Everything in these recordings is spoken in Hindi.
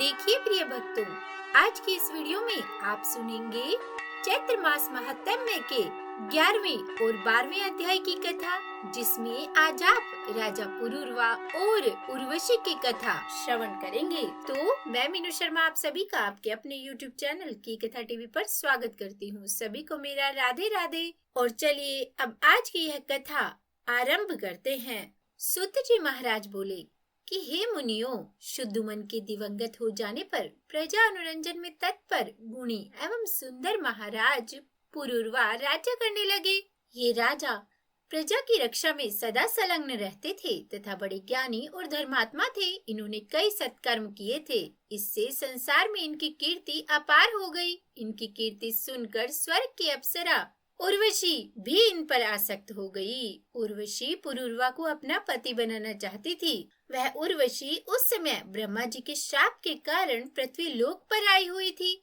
देखिए प्रिय भक्तों, आज की इस वीडियो में आप सुनेंगे चैत्र मास महात्म्य के 11वें और 12वें अध्याय की कथा, जिसमें आज आप राजा पुरूरवा और उर्वशी की कथा श्रवण करेंगे। तो मैं मीनू शर्मा आप सभी का आपके अपने YouTube चैनल की कथा टीवी पर स्वागत करती हूँ। सभी को मेरा राधे राधे। और चलिए अब आज की यह कथा आरंभ करते हैं। सूत जी महाराज बोले कि हे मुनियों, शुद्ध मन के दिवंगत हो जाने पर प्रजा अनुरंजन में तत्पर गुणी एवं सुंदर महाराज पुरूरवा राज्य करने लगे। ये राजा प्रजा की रक्षा में सदा संलग्न रहते थे तथा बड़े ज्ञानी और धर्मात्मा थे। इन्होंने कई सत्कर्म किए थे, इससे संसार में इनकी कीर्ति अपार हो गई। इनकी कीर्ति सुनकर स्वर्ग की अप्सरा उर्वशी भी इन पर आसक्त हो गई। उर्वशी पुरूरवा को अपना पति बनाना चाहती थी। वह उर्वशी उस समय ब्रह्मा जी के श्राप के कारण पृथ्वी लोक पर आई हुई थी।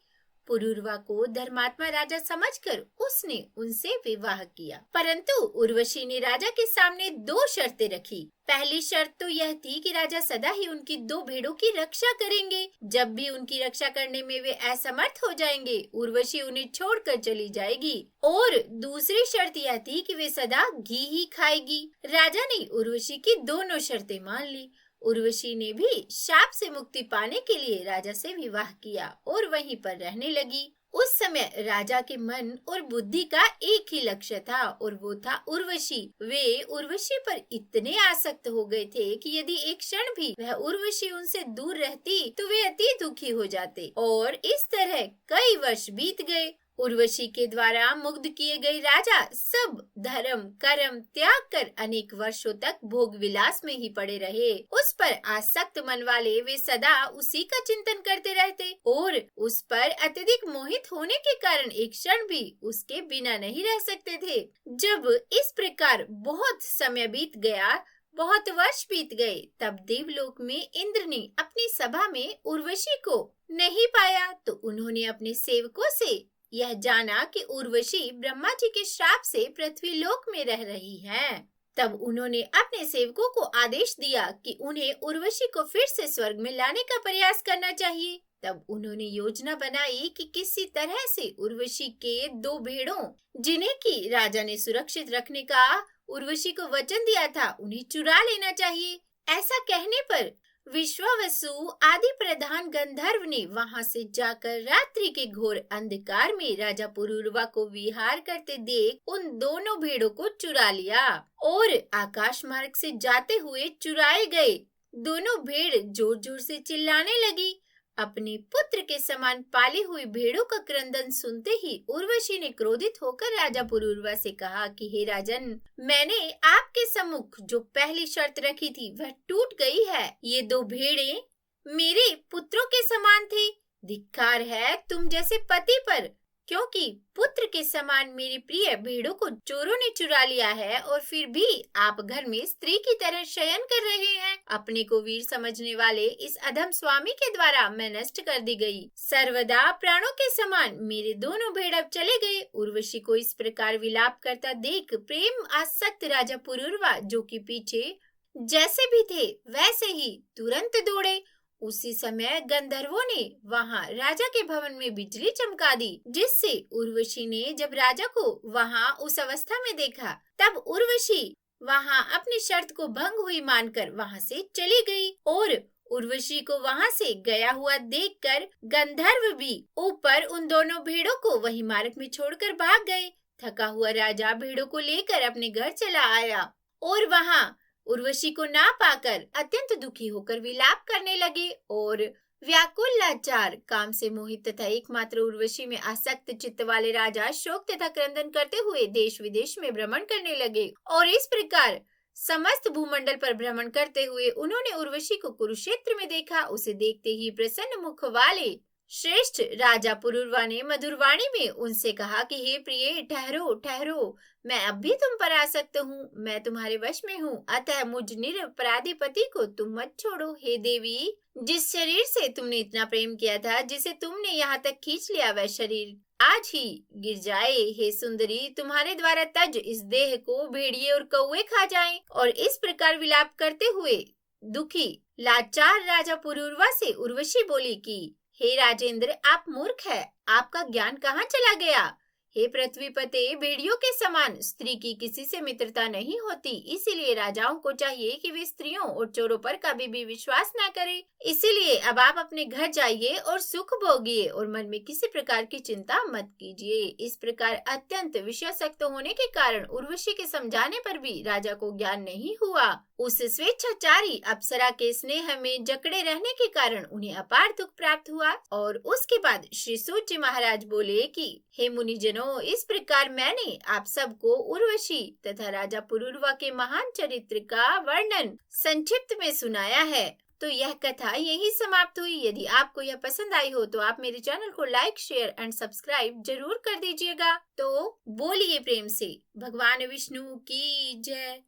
पुरूरवा को धर्मात्मा राजा समझकर उसने उनसे विवाह किया, परंतु उर्वशी ने राजा के सामने 2 शर्तें रखी। पहली शर्त तो यह थी कि राजा सदा ही उनकी 2 भेड़ों की रक्षा करेंगे। जब भी उनकी रक्षा करने में वे असमर्थ हो जाएंगे, उर्वशी उन्हें छोड़कर चली जाएगी। और दूसरी शर्त यह थी कि वे सदा घी ही खाएगी। राजा ने उर्वशी की दोनों शर्तें मान ली। उर्वशी ने भी शाप से मुक्ति पाने के लिए राजा से विवाह किया और वहीं पर रहने लगी। उस समय राजा के मन और बुद्धि का एक ही लक्ष्य था और वो था उर्वशी। वे उर्वशी पर इतने आसक्त हो गए थे कि यदि एक क्षण भी वह उर्वशी उनसे दूर रहती तो वे अति दुखी हो जाते। और इस तरह कई वर्ष बीत गए। उर्वशी के द्वारा मुग्ध किए गए राजा सब धर्म कर्म त्याग कर अनेक वर्षों तक भोग विलास में ही पड़े रहे। उस पर आसक्त मन वाले वे सदा उसी का चिंतन करते रहते और उस पर अत्यधिक मोहित होने के कारण एक क्षण भी उसके बिना नहीं रह सकते थे। जब इस प्रकार बहुत समय बीत गया, बहुत वर्ष बीत गए, तब देवलोक में इंद्र ने अपनी सभा में उर्वशी को नहीं पाया तो उन्होंने अपने सेवकों से यह जाना कि उर्वशी ब्रह्मा जी के श्राप से पृथ्वी लोक में रह रही है। तब उन्होंने अपने सेवकों को आदेश दिया कि उन्हें उर्वशी को फिर से स्वर्ग में लाने का प्रयास करना चाहिए। तब उन्होंने योजना बनाई कि किसी तरह से उर्वशी के 2 भेड़ों, जिन्हें की राजा ने सुरक्षित रखने का उर्वशी को वचन दिया था, उन्हें चुरा लेना चाहिए। ऐसा कहने पर विश्वावसु आदि प्रधान गंधर्व ने वहां से जाकर रात्रि के घोर अंधकार में राजा पुरूरवा को विहार करते देख उन दोनों भेड़ों को चुरा लिया और आकाश मार्ग से जाते हुए चुराए गए दोनों भेड़ जोर जोर से चिल्लाने लगी। अपने पुत्र के समान पाली हुई भेड़ों का क्रंदन सुनते ही उर्वशी ने क्रोधित होकर राजा पुरूरवा से कहा कि हे राजन, मैंने आपके सम्मुख जो पहली शर्त रखी थी वह टूट गई है। ये 2 भेड़ें मेरे पुत्रों के समान थे। धिक्कार है तुम जैसे पति पर, क्योंकि पुत्र के समान मेरी प्रिय भेड़ों को चोरों ने चुरा लिया है और फिर भी आप घर में स्त्री की तरह शयन कर रहे हैं। अपने को वीर समझने वाले इस अधम स्वामी के द्वारा मैं नष्ट कर दी गई। सर्वदा प्राणों के समान मेरे दोनों भेड़ अब चले गए। उर्वशी को इस प्रकार विलाप करता देख प्रेम आसक्त राजा पुरूरवा, जो कि पीछे जैसे भी थे वैसे ही तुरंत दौड़े। उसी समय गंधर्वों ने वहां राजा के भवन में बिजली चमका दी, जिससे उर्वशी ने जब राजा को वहां उस अवस्था में देखा, तब उर्वशी वहां अपनी शर्त को भंग हुई मानकर वहां से चली गई। और उर्वशी को वहां से गया हुआ देखकर गंधर्व भी ऊपर उन दोनों भेड़ों को वही मार्ग में छोड़कर भाग गए। थका हुआ राजा भेड़ों को लेकर अपने घर चला आया और वहां उर्वशी को ना पाकर अत्यंत दुखी होकर विलाप करने लगे और व्याकुल लाचार काम से मोहित तथा एकमात्र उर्वशी में आसक्त चित्त वाले राजा शोक तथा क्रंदन करते हुए देश विदेश में भ्रमण करने लगे। और इस प्रकार समस्त भूमंडल पर भ्रमण करते हुए उन्होंने उर्वशी को कुरुक्षेत्र में देखा। उसे देखते ही प्रसन्न मुख वाले श्रेष्ठ राजा पुरूरवा ने मधुरवाणी में उनसे कहा कि हे प्रिय, ठहरो ठहरो, मैं अब भी तुम पर आसक्त हूँ, मैं तुम्हारे वश में हूँ, अतः मुझ निरपराधी पति को तुम मत छोड़ो। हे देवी, जिस शरीर से तुमने इतना प्रेम किया था, जिसे तुमने यहाँ तक खींच लिया, वह शरीर आज ही गिर जाए। हे सुंदरी, तुम्हारे द्वारा तज इस देह को भेड़िए और कौवे खा जाएं। और इस प्रकार विलाप करते हुए दुखी लाचार राजा पुरूरवा से उर्वशी बोली कि हे राजेंद्र, आप मूर्ख है, आपका ज्ञान कहाँ चला गया। हे पृथ्वीपते, भेड़ियों के समान स्त्री की किसी से मित्रता नहीं होती, इसीलिए राजाओं को चाहिए कि वे स्त्रियों और चोरों पर कभी भी विश्वास न करें। इसीलिए अब आप अपने घर जाइए और सुख भोगिए और मन में किसी प्रकार की चिंता मत कीजिए। इस प्रकार अत्यंत विषयासक्त होने के कारण उर्वशी के समझाने पर भी राजा को ज्ञान नहीं हुआ। उस स्वेच्छाचारी अप्सरा के स्नेह में जकड़े रहने के कारण उन्हें अपार दुख प्राप्त हुआ। और उसके बाद श्री सूत जी महाराज बोले कि हे मुनिजनों, इस प्रकार मैंने आप सबको उर्वशी तथा राजा पुरूरवा के महान चरित्र का वर्णन संक्षिप्त में सुनाया है। तो यह कथा यही समाप्त हुई। यदि आपको यह पसंद आई हो तो आप मेरे चैनल को लाइक, शेयर एंड सब्सक्राइब जरूर कर दीजिएगा। तो बोलिए प्रेम से भगवान विष्णु की जय।